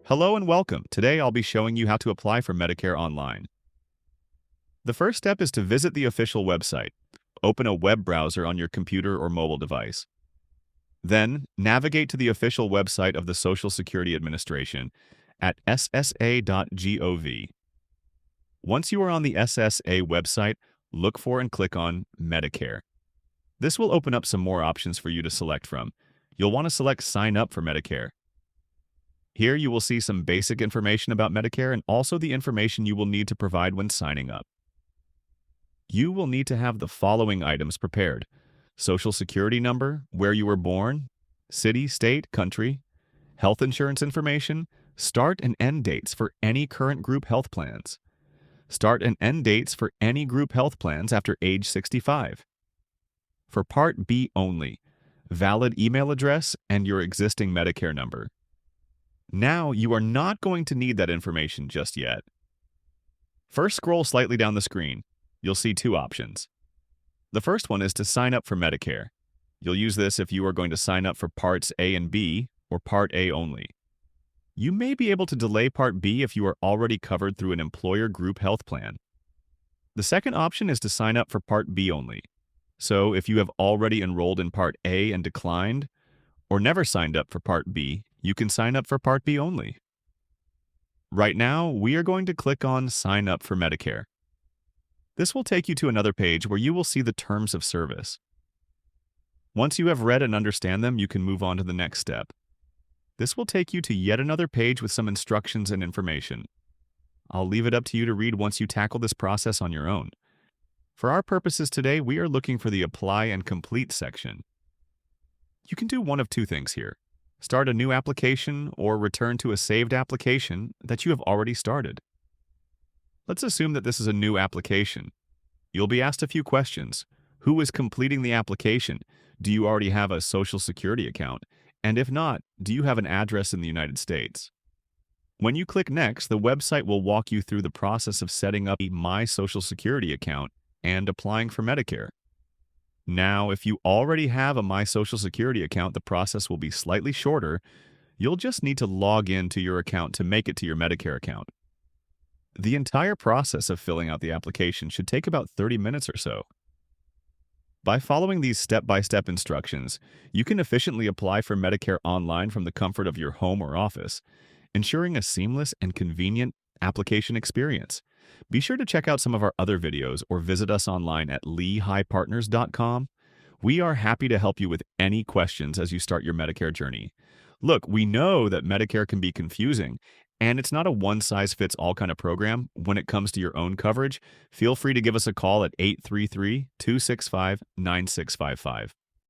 Hello and welcome. Today I'll be showing you how to apply for Medicare online. The first step is to visit the official website. Open a web browser on your computer or mobile device. Then, navigate to the official website of the Social Security Administration at ssa.gov. Once you are on the SSA website, look for and click on Medicare. This will open up some more options for you to select from. You'll want to select Sign Up for Medicare. Here you will see some basic information about Medicare and also the information you will need to provide when signing up. You will need to have the following items prepared: Social Security number, where you were born, city, state, country, health insurance information, start and end dates for any current group health plans, start and end dates for any group health plans after age 65. For Part B only, valid email address and your existing Medicare number. Now, you are not going to need that information just yet. First, scroll slightly down the screen. You'll see two options. The first one is to sign up for Medicare. You'll use this if you are going to sign up for Parts A and B or Part A only. You may be able to delay Part B if you are already covered through an employer group health plan. The second option is to sign up for Part B only. So, if you have already enrolled in Part A and declined, or never signed up for Part B, you can sign up for Part B only. Right now, we are going to click on Sign Up for Medicare. This will take you to another page where you will see the terms of service. Once you have read and understand them, you can move on to the next step. This will take you to yet another page with some instructions and information. I'll leave it up to you to read once you tackle this process on your own. For our purposes today, we are looking for the Apply and Complete section. You can do one of two things here: start a new application or return to a saved application that you have already started. Let's assume that this is a new application. You'll be asked a few questions. Who is completing the application? Do you already have a Social Security account? And if not, do you have an address in the United States? When you click Next, the website will walk you through the process of setting up a My Social Security account and applying for Medicare. Now, if you already have a My Social Security account, the process will be slightly shorter. You'll just need to log in to your account to make it to your Medicare account. The entire process of filling out the application should take about 30 minutes or so. By following these step-by-step instructions, you can efficiently apply for Medicare online from the comfort of your home or office, ensuring a seamless and convenient application experience. Be sure to check out some of our other videos or visit us online at lehighpartners.com. We are happy to help you with any questions as you start your Medicare journey. Look, we know that Medicare can be confusing, and it's not a one-size-fits-all kind of program. When it comes to your own coverage, feel free to give us a call at 833-265-9655.